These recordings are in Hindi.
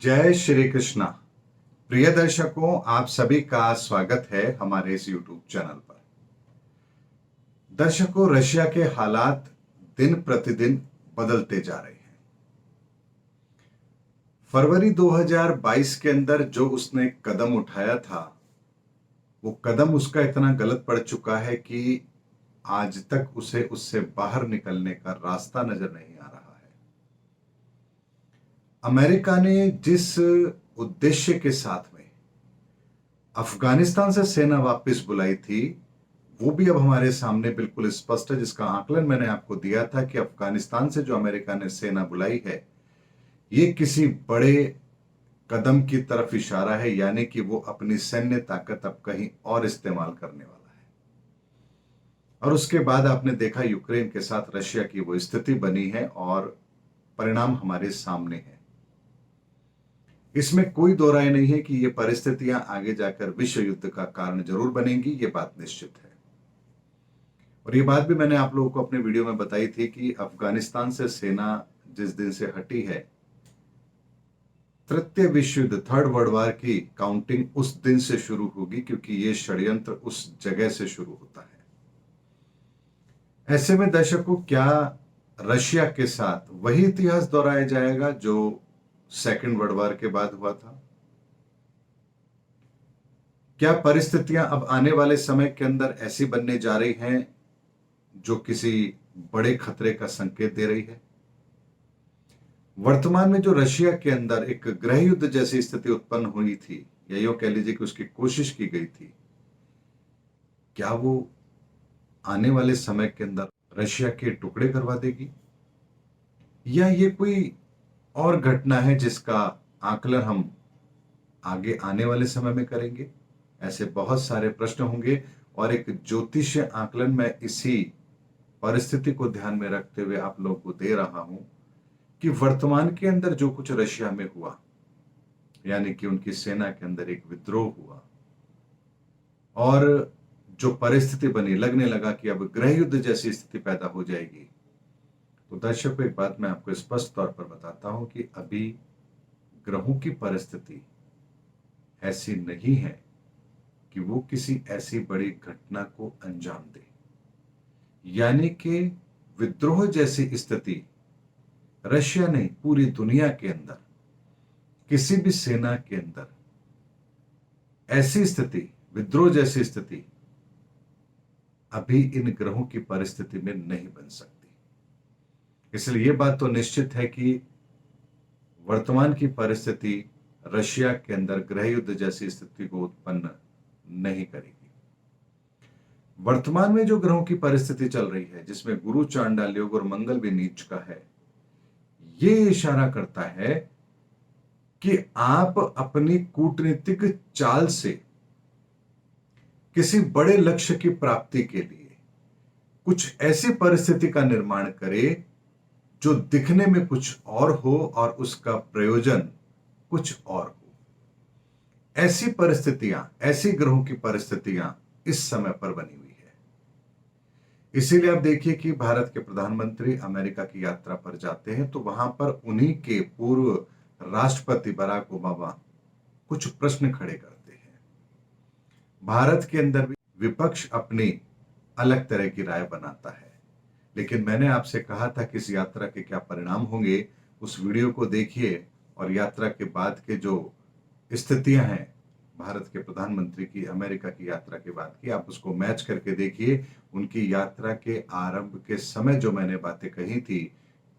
जय श्री कृष्णा। प्रिय दर्शकों, आप सभी का स्वागत है हमारे इस YouTube चैनल पर। दर्शकों, रशिया के हालात दिन प्रतिदिन बदलते जा रहे हैं। फरवरी 2022 के अंदर जो उसने कदम उठाया था, वो कदम उसका इतना गलत पड़ चुका है कि आज तक उसे उससे बाहर निकलने का रास्ता नजर नहीं आ रहा है। अमेरिका ने जिस उद्देश्य के साथ में अफगानिस्तान से सेना वापस बुलाई थी, वो भी अब हमारे सामने बिल्कुल स्पष्ट है, जिसका आकलन मैंने आपको दिया था कि अफगानिस्तान से जो अमेरिका ने सेना बुलाई है, ये किसी बड़े कदम की तरफ इशारा है, यानी कि वो अपनी सैन्य ताकत अब कहीं और इस्तेमाल करने वाला है। और उसके बाद आपने देखा यूक्रेन के साथ रशिया की वो स्थिति बनी है और परिणाम हमारे सामने है। इसमें कोई दो राय नहीं है कि ये परिस्थितियां आगे जाकर विश्व युद्ध का कारण जरूर बनेंगी, ये बात निश्चित है। और ये बात भी मैंने आप लोगों को अपने वीडियो में बताई थी कि अफगानिस्तान से सेना जिस दिन से हटी है, तृतीय विश्व युद्ध, थर्ड वर्ल्ड वार की काउंटिंग उस दिन से शुरू होगी, क्योंकि ये षड्यंत्र उस जगह से शुरू होता है। ऐसे में दर्शकों, क्या रशिया के साथ वही इतिहास दोहराया जाएगा जो सेकेंड वर्ल्ड वार के बाद हुआ था? क्या परिस्थितियां अब आने वाले समय के अंदर ऐसी बनने जा रही हैं जो किसी बड़े खतरे का संकेत दे रही है? वर्तमान में जो रशिया के अंदर एक गृह युद्ध जैसी स्थिति उत्पन्न हुई थी, या यूं कह लीजिए कि उसकी कोशिश की गई थी, क्या वो आने वाले समय के अंदर रशिया के टुकड़े करवा देगी, या ये कोई और घटना है जिसका आकलन हम आगे आने वाले समय में करेंगे? ऐसे बहुत सारे प्रश्न होंगे और एक ज्योतिषीय आकलन मैं इसी परिस्थिति को ध्यान में रखते हुए आप लोगों को दे रहा हूं कि वर्तमान के अंदर जो कुछ रशिया में हुआ, यानी कि उनकी सेना के अंदर एक विद्रोह हुआ और जो परिस्थिति बनी, लगने लगा कि अब गृह युद्ध जैसी स्थिति पैदा हो जाएगी, तो दर्शकों एक बात मैं आपको स्पष्ट तौर पर बताता हूं कि अभी ग्रहों की परिस्थिति ऐसी नहीं है कि वो किसी ऐसी बड़ी घटना को अंजाम दे, यानी कि विद्रोह जैसी स्थिति रशिया नहीं, पूरी दुनिया के अंदर किसी भी सेना के अंदर ऐसी स्थिति, विद्रोह जैसी स्थिति अभी इन ग्रहों की परिस्थिति में नहीं बन सकती। इसलिए यह बात तो निश्चित है कि वर्तमान की परिस्थिति रशिया के अंदर गृह युद्ध जैसी स्थिति को उत्पन्न नहीं करेगी। वर्तमान में जो ग्रहों की परिस्थिति चल रही है, जिसमें गुरु, चांडाल योग और मंगल भी नीच का है, ये इशारा करता है कि आप अपनी कूटनीतिक चाल से किसी बड़े लक्ष्य की प्राप्ति के लिए कुछ ऐसी परिस्थिति का निर्माण करें जो दिखने में कुछ और हो और उसका प्रयोजन कुछ और हो। ऐसी परिस्थितियां, ऐसी ग्रहों की परिस्थितियां इस समय पर बनी हुई है। इसीलिए आप देखिए कि भारत के प्रधानमंत्री अमेरिका की यात्रा पर जाते हैं तो वहां पर उन्हीं के पूर्व राष्ट्रपति बराक ओबामा कुछ प्रश्न खड़े करते हैं। भारत के अंदर भी विपक्ष अपनी अलग तरह की राय बनाता है, लेकिन मैंने आपसे कहा था कि इस यात्रा के क्या परिणाम होंगे, उस वीडियो को देखिए और यात्रा के बाद के जो स्थितियां हैं भारत के प्रधानमंत्री की अमेरिका की यात्रा के बाद की, आप उसको मैच करके देखिए। उनकी यात्रा के आरंभ के समय जो मैंने बातें कही थी,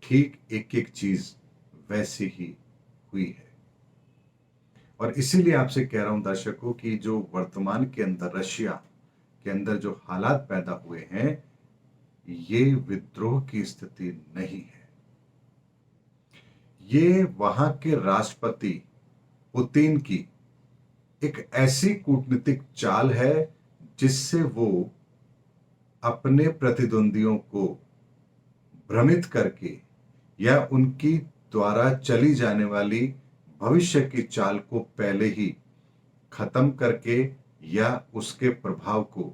ठीक एक एक चीज वैसी ही हुई है। और इसीलिए आपसे कह रहा हूं दर्शकों कि जो वर्तमान के अंदर रशिया के अंदर जो हालात पैदा हुए हैं, ये विद्रोह की स्थिति नहीं है। ये वहां के राष्ट्रपति पुतिन की एक ऐसी कूटनीतिक चाल है जिससे वो अपने प्रतिद्वंदियों को भ्रमित करके या उनकी द्वारा चली जाने वाली भविष्य की चाल को पहले ही खत्म करके या उसके प्रभाव को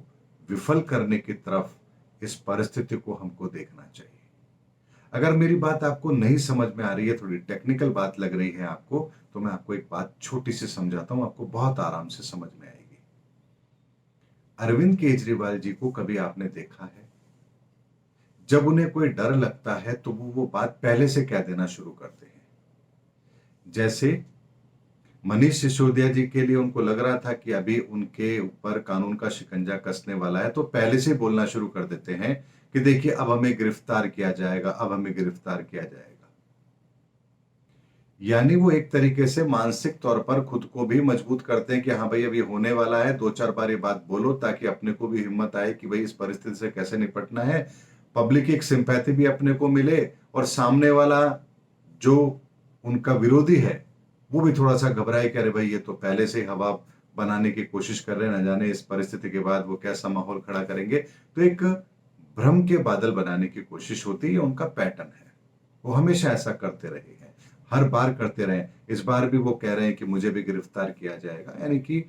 विफल करने की तरफ इस परिस्थिति को हमको देखना चाहिए। अगर मेरी बात आपको नहीं समझ में आ रही है, थोड़ी टेक्निकल बात लग रही है आपको, तो मैं आपको एक बात छोटी सी समझाता हूं, आपको बहुत आराम से समझ में आएगी। अरविंद केजरीवाल जी को कभी आपने देखा है? जब उन्हें कोई डर लगता है तो वो बात पहले से कह देना शुरू करते हैं। जैसे मनीष सिसोदिया जी के लिए उनको लग रहा था कि अभी उनके ऊपर कानून का शिकंजा कसने वाला है, तो पहले से बोलना शुरू कर देते हैं कि देखिए अब हमें गिरफ्तार किया जाएगा, अब हमें गिरफ्तार किया जाएगा। यानी वो एक तरीके से मानसिक तौर पर खुद को भी मजबूत करते हैं कि हाँ भाई अब ये होने वाला है, दो चार बार ये बात बोलो ताकि अपने को भी हिम्मत आए कि भाई इस परिस्थिति से कैसे निपटना है, पब्लिक एक सिंपैथी भी अपने को मिले, और सामने वाला जो उनका विरोधी है वो भी थोड़ा सा घबराए कि अरे भाई ये तो पहले से ही हवा बनाने की कोशिश कर रहे हैं, न जाने इस परिस्थिति के बाद वो कैसा माहौल खड़ा करेंगे। तो एक भ्रम के बादल बनाने की कोशिश होती है, उनका पैटर्न है, वो हमेशा ऐसा करते रहे हैं, हर बार करते रहे। इस बार भी वो कह रहे हैं कि मुझे भी गिरफ्तार किया जाएगा, यानी कि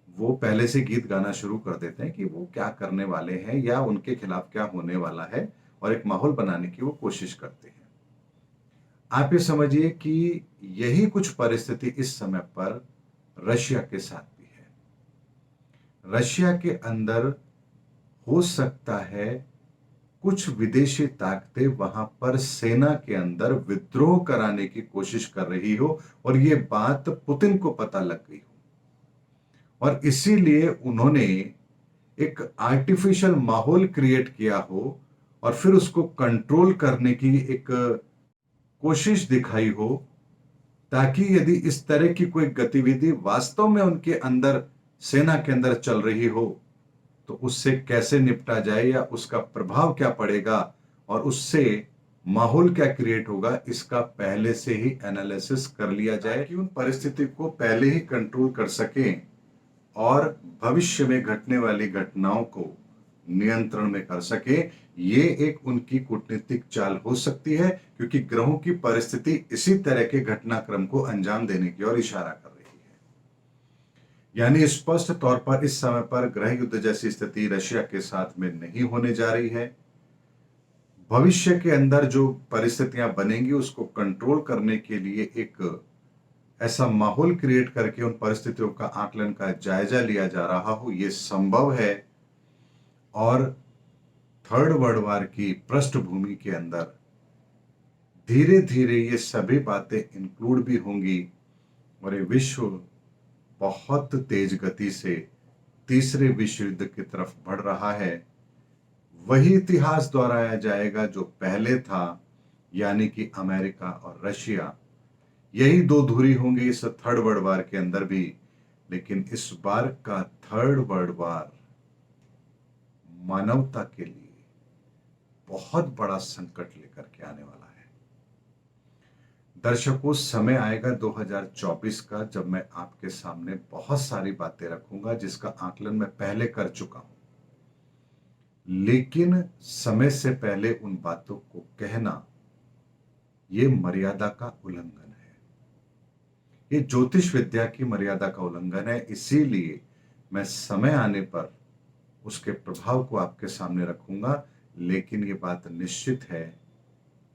वो पहले से गीत गाना शुरू कर देते हैं कि वो क्या करने वाले हैं या उनके खिलाफ क्या होने वाला है, और एक माहौल बनाने की वो कोशिश करते हैं। आप ये समझिए कि यही कुछ परिस्थिति इस समय पर रशिया के साथ भी है। रशिया के अंदर हो सकता है कुछ विदेशी ताकतें वहां पर सेना के अंदर विद्रोह कराने की कोशिश कर रही हो, और ये बात पुतिन को पता लग गई हो, और इसीलिए उन्होंने एक आर्टिफिशियल माहौल क्रिएट किया हो और फिर उसको कंट्रोल करने की एक कोशिश दिखाई हो, ताकि यदि इस तरह की कोई गतिविधि वास्तव में उनके अंदर, सेना के अंदर चल रही हो, तो उससे कैसे निपटा जाए या उसका प्रभाव क्या पड़ेगा और उससे माहौल क्या क्रिएट होगा, इसका पहले से ही एनालिसिस कर लिया जाए कि उन परिस्थिति को पहले ही कंट्रोल कर सकें और भविष्य में घटने वाली घटनाओं को नियंत्रण में कर सके। ये एक उनकी कूटनीतिक चाल हो सकती है, क्योंकि ग्रहों की परिस्थिति इसी तरह के घटनाक्रम को अंजाम देने की ओर इशारा कर रही है। यानी स्पष्ट तौर पर इस समय पर ग्रह युद्ध जैसी स्थिति रशिया के साथ में नहीं होने जा रही है। भविष्य के अंदर जो परिस्थितियां बनेंगी उसको कंट्रोल करने के लिए एक ऐसा माहौल क्रिएट करके उन परिस्थितियों का आकलन का जायजा लिया जा रहा हो, यह संभव है। और थर्ड वर्ल्ड वार की पृष्ठभूमि के अंदर धीरे धीरे ये सभी बातें इंक्लूड भी होंगी, और ये विश्व बहुत तेज गति से तीसरे विश्व युद्ध की तरफ बढ़ रहा है। वही इतिहास दोहराया जाएगा जो पहले था, यानी कि अमेरिका और रशिया, यही दो धुरी होंगी इस थर्ड वर्ल्ड वार के अंदर भी। लेकिन इस बार का थर्ड वर्ल्ड वार मानवता के लिए बहुत बड़ा संकट लेकर के आने वाला है। दर्शकों, समय आएगा 2024 का जब मैं आपके सामने बहुत सारी बातें रखूंगा जिसका आकलन मैं पहले कर चुका हूं, लेकिन समय से पहले उन बातों को कहना यह मर्यादा का उल्लंघन है, ये ज्योतिष विद्या की मर्यादा का उल्लंघन है। इसीलिए मैं समय आने पर उसके प्रभाव को आपके सामने रखूंगा, लेकिन ये बात निश्चित है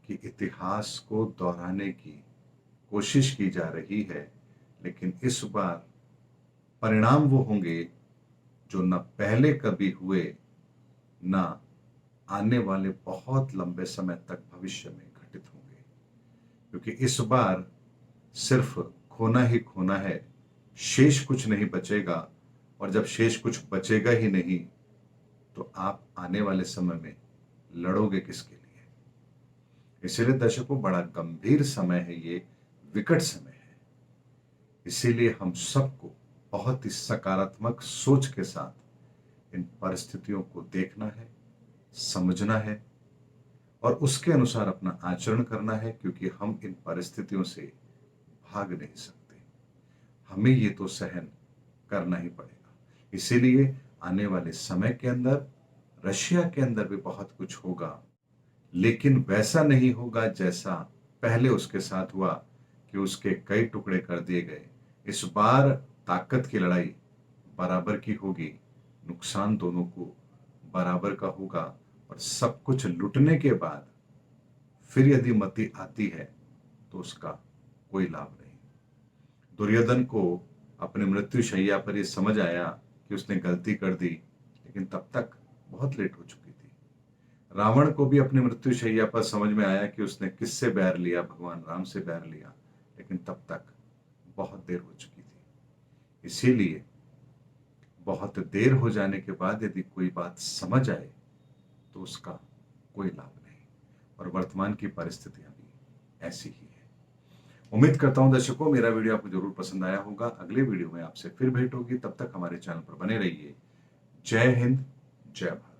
कि इतिहास को दोहराने की कोशिश की जा रही है, लेकिन इस बार परिणाम वो होंगे जो न पहले कभी हुए, न आने वाले बहुत लंबे समय तक भविष्य में घटित होंगे, क्योंकि इस बार सिर्फ खोना ही खोना है, शेष कुछ नहीं बचेगा। और जब शेष कुछ बचेगा ही नहीं, तो आप आने वाले समय में लड़ोगे किसके लिए? इसीलिए दर्शकों, बड़ा गंभीर समय है ये, विकट समय है। इसीलिए हम सबको बहुत ही सकारात्मक सोच के साथ इन परिस्थितियों को देखना है, समझना है और उसके अनुसार अपना आचरण करना है, क्योंकि हम इन परिस्थितियों से भाग नहीं सकते, हमें ये तो सहन करना ही पड़ेगा। इसीलिए आने वाले समय के अंदर रशिया के अंदर भी बहुत कुछ होगा, लेकिन वैसा नहीं होगा जैसा पहले उसके साथ हुआ कि उसके कई टुकड़े कर दिए गए। इस बार ताकत की लड़ाई बराबर की होगी, नुकसान दोनों को बराबर का होगा, और सब कुछ लुटने के बाद फिर यदि मति आती है तो उसका कोई लाभ नहीं। दुर्योधन को अपने मृत्यु शैया पर यह समझ आया कि उसने गलती कर दी, लेकिन तब तक बहुत लेट हो चुकी थी। रावण को भी अपनी मृत्यु शैया पर समझ में आया कि उसने किससे बैर लिया, भगवान राम से बैर लिया, लेकिन तब तक बहुत देर हो चुकी थी। इसीलिए बहुत देर हो जाने के बाद यदि कोई बात समझ आए तो उसका कोई लाभ नहीं। और वर्तमान की परिस्थितियां भी ऐसी ही है। उम्मीद करता हूं दर्शकों मेरा वीडियो आपको जरूर पसंद आया होगा। अगले वीडियो में आपसे फिर भेंट होगी, तब तक हमारे चैनल पर बने रहिए। जय हिंद, जय भारत।